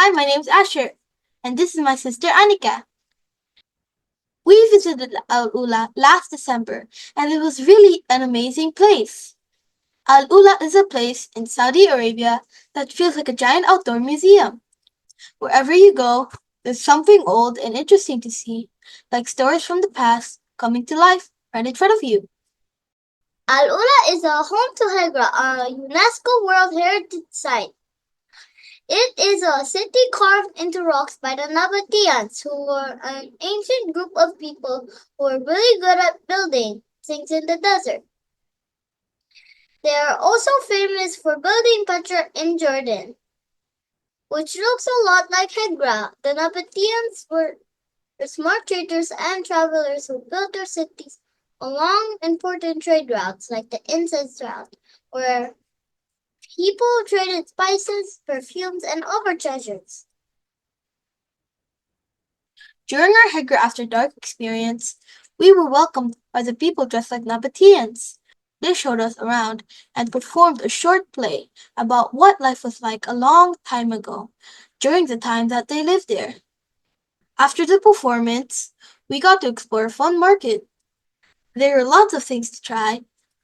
Hi, my name's Asher, and this is my sister Anica. We visited AlUla last December, and it was really an amazing place. AlUla is a place in Saudi Arabia that feels like a giant outdoor museum. Wherever you go, there's something old and interesting to see, like stories from the past coming to life right in front of you. AlUla is a home to Hegra, a UNESCO World Heritage Site. It is a city carved into rocks by the Nabateans, who were an ancient group of people who were really good at building things in the desert. They are also famous for building Petra in Jordan, which looks a lot like Hegra. The Nabateans were smart traders and travelers who built their cities along important trade routes like the incense route, where people traded spices, perfumes, and other treasures. During our Hygge After Dark experience, we were welcomed by the people dressed like Nabateans. They showed us around and performed a short play about what life was like a long time ago, during the time that they lived there. After the performance, we got to explore a fun market. There were lots of things to try,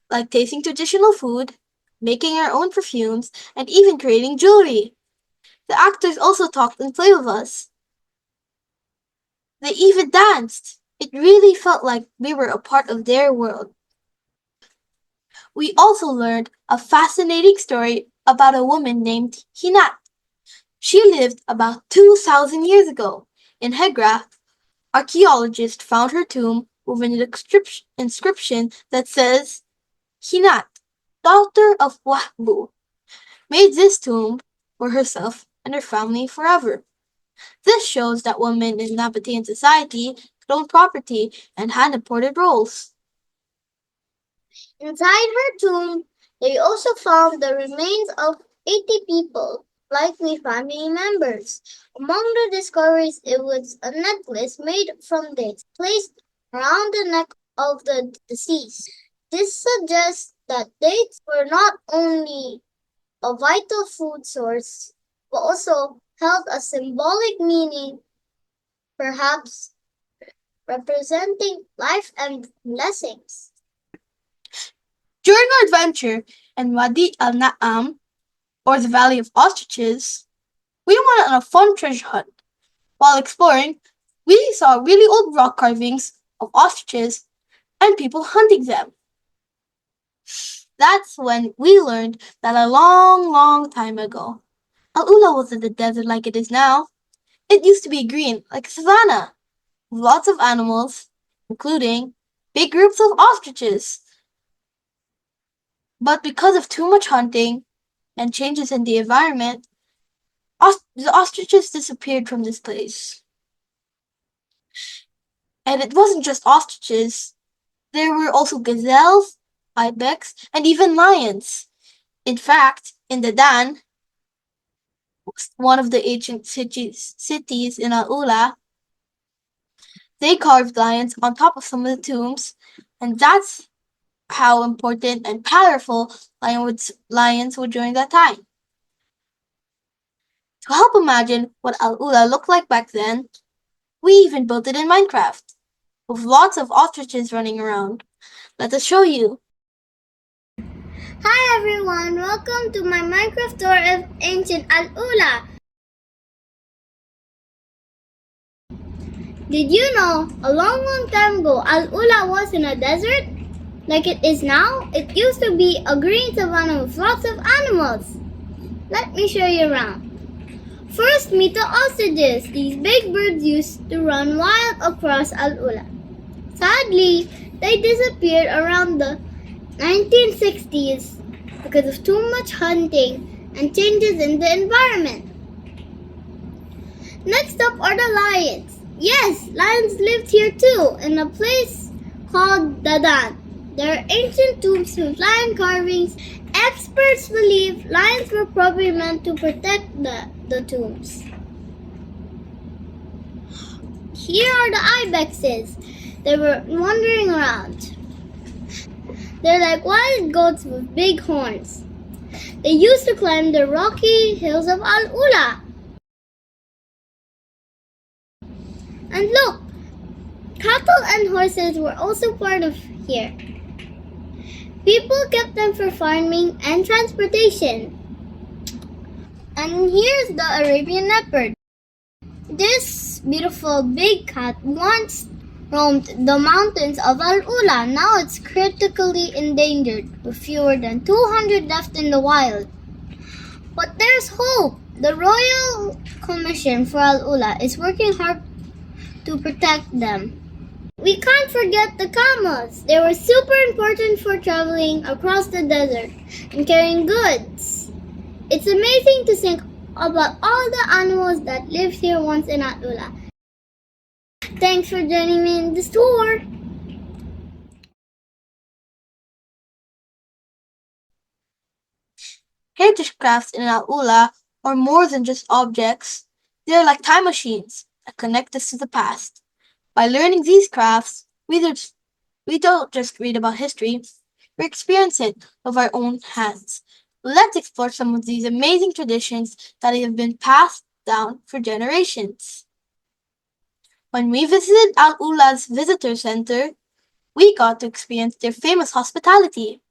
like tasting traditional food, making our own perfumes, and even creating jewelry. The actors also talked and played with us. They even danced. It really felt like we were a part of their world. We also learned a fascinating story about a woman named Hinat. She lived about 2,000 years ago. In Hegra, archaeologists found her tomb with an inscription that says, Hinat, daughter of Wahbu, made this tomb for herself and her family forever. This shows that women in Nabatean society could own property and had important roles. Inside her tomb, they also found the remains of 80 people, likely family members. Among the discoveries, it was a necklace made from dates placed around the neck of the deceased. This suggests that dates were not only a vital food source, but also held a symbolic meaning, perhaps representing life and blessings. During our adventure in Wadi al Na'am, or the Valley of Ostriches, we went on a fun treasure hunt. While exploring, we saw really old rock carvings of ostriches and people hunting them. That's when we learned that a long, long time ago, AlUla wasn't a desert like it is now. It used to be green, like a savanna, with lots of animals, including big groups of ostriches. But because of too much hunting and changes in the environment, the ostriches disappeared from this place. And it wasn't just ostriches. There were also gazelles, ibex, and even lions. In fact, in the Dan, one of the ancient cities in AlUla, they carved lions on top of some of the tombs, and that's how important and powerful lions were during that time. To help imagine what AlUla looked like back then, we even built it in Minecraft, with lots of ostriches running around. Let us show you. Hi everyone, welcome to my Minecraft tour of ancient AlUla. Did you know, a long time ago, AlUla wasn't a desert? Like it is now? It used to be a green savanna with lots of animals. Let me show you around. First, meet the ostriches. These big birds used to run wild across AlUla. Sadly, they disappeared around the 1960s because of too much hunting and changes in the environment. Next up are the lions. Yes, lions lived here too, in a place called Dadan. There are ancient tombs with lion carvings. Experts believe lions were probably meant to protect the tombs. Here are the ibexes. They were wandering around. They're like wild goats with big horns. They used to climb the rocky hills of AlUla. And look, cattle and horses were also part of here. People kept them for farming and transportation. And here's the Arabian leopard. This beautiful big cat once roamed the mountains of AlUla. Now it's critically endangered, with fewer than 200 left in the wild. But there's hope. The Royal Commission for AlUla is working hard to protect them. We can't forget the camels. They were super important for traveling across the desert and carrying goods. It's amazing to think about all the animals that lived here once in AlUla. Thanks for joining me in this tour. Heritage crafts in AlUla are more than just objects. They're like time machines that connect us to the past. By learning these crafts, we don't just read about history, we experience it with our own hands. Let's explore some of these amazing traditions that have been passed down for generations. When we visited AlUla's visitor center, we got to experience their famous hospitality.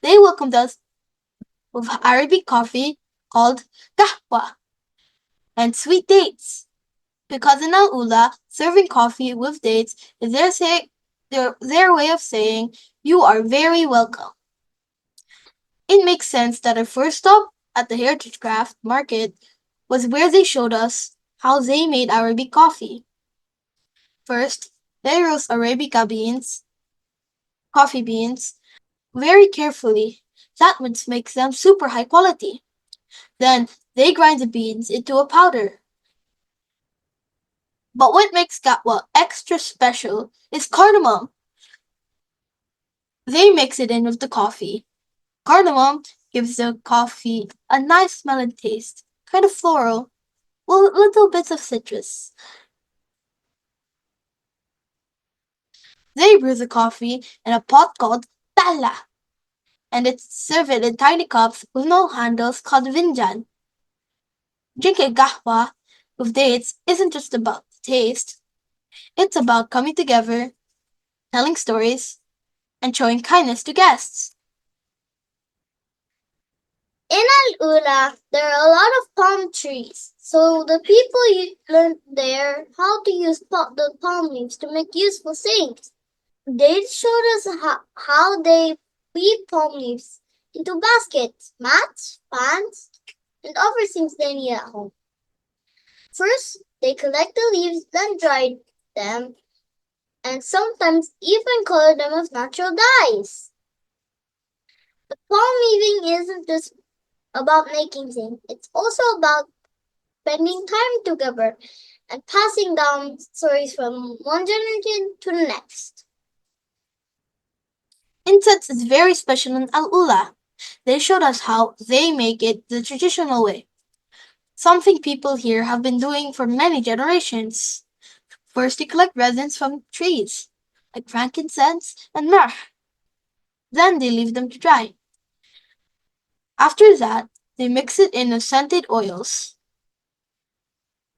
They welcomed us with Arabic coffee called kahwa and sweet dates. Because in AlUla, serving coffee with dates is their way of saying you are very welcome. It makes sense that our first stop at the Heritage Craft Market was where they showed us how they made Arabic coffee. First, they roast coffee beans, very carefully. That makes them super high quality. Then, they grind the beans into a powder. But what makes Gatwa extra special is cardamom. They mix it in with the coffee. Cardamom gives the coffee a nice smell and taste, kind of floral, with little bits of citrus. They brew the coffee in a pot called tala, and it's served in tiny cups with no handles called vinjan. Drinking kahwa with dates isn't just about the taste, it's about coming together, telling stories, and showing kindness to guests. In AlUla, there are a lot of palm trees. So the people learned there how to use the palm leaves to make useful things. They showed us how they weave palm leaves into baskets, mats, fans, and other things they need at home. First, they collect the leaves, then dry them, and sometimes even color them with natural dyes. But palm weaving isn't just about making things, it's also about spending time together and passing down stories from one generation to the next. Incense is very special in AlUla. They showed us how they make it the traditional way, something people here have been doing for many generations. First, they collect resins from trees, like frankincense and myrrh. Then they leave them to dry. After that, they mix it in with scented oils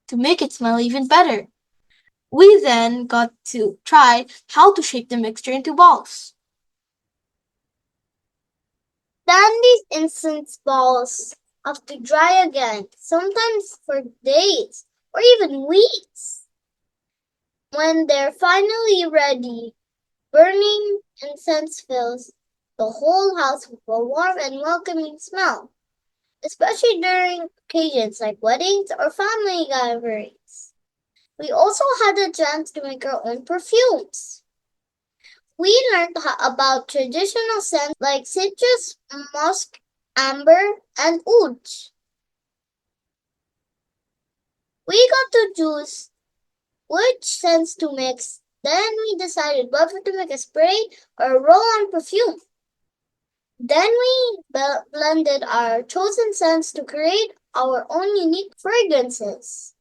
to make it smell even better. We then got to try how to shape the mixture into balls. Then these incense balls have to dry again, sometimes for days or even weeks. When they're finally ready, burning incense fills the whole house with a warm and welcoming smell, especially during occasions like weddings or family gatherings. We also had a chance to make our own perfumes. We learned about traditional scents like citrus, musk, amber, and oud. We got to choose which scents to mix. Then we decided whether to make a spray or a roll-on perfume. Then we blended our chosen scents to create our own unique fragrances.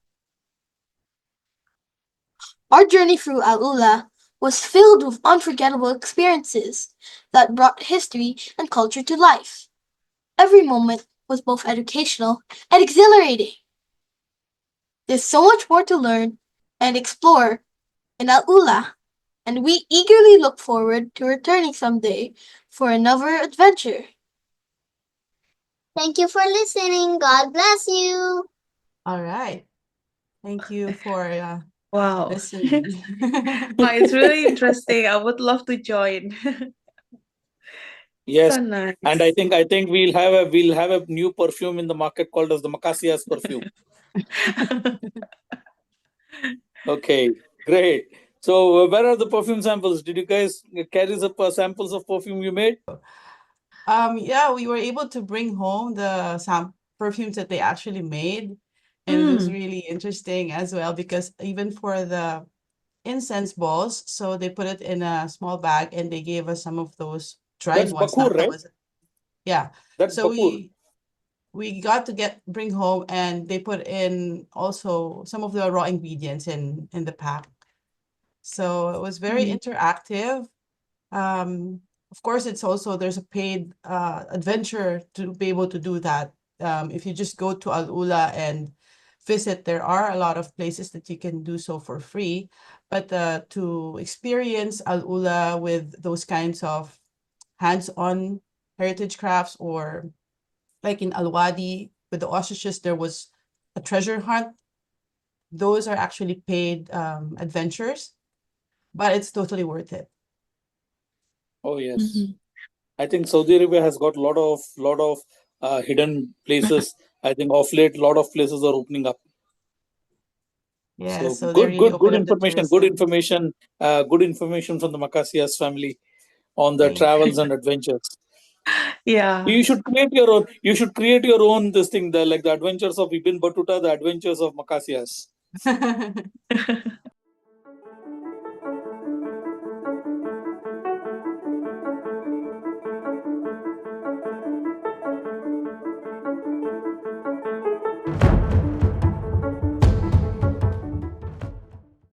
Our journey through AlUla was filled with unforgettable experiences that brought history and culture to life. Every moment was both educational and exhilarating. There's so much more to learn, and explore in AlUla, and we eagerly look forward to returning someday for another adventure. Thank you for listening. God bless you. All right. Thank you for Wow. listening. Wow, it's really interesting. I would love to join. Yes, So and nice. I think we'll have a new perfume in the market called as the Macacias perfume. Okay, great. So where are the perfume samples? Did you guys carry the samples of perfume you made? Yeah, we were able to bring home the perfumes that they actually made, and it was Mm. really interesting as well because even for the incense balls, so they put it in a small bag and they gave us some of those dried That's ones. Bakur, That right? was yeah. That's So Bakur. we got to bring home and they put in also some of the raw ingredients in the pack. So it was very Mm. interactive. Of course, it's also there's a paid adventure to be able to do that. If you just go to AlUla and visit, there are a lot of places that you can do so for free. But to experience AlUla with those kinds of hands-on heritage crafts, or like in Alwadi with the ostriches, there was a treasure hunt. Those are actually paid adventures, but it's totally worth it. Oh yes. Mhm. I think Saudi Arabia has got lot of hidden places. I think of late, lot of places are opening up. Yeah, So so they good, really good, good opened up the information. Good tourism. information. Good information from the Macasias family on the Thank travels and adventures. Yeah. You should create your own. You should create your own this thing. The like the adventures of Ibn Battuta, the adventures of Macasias. you.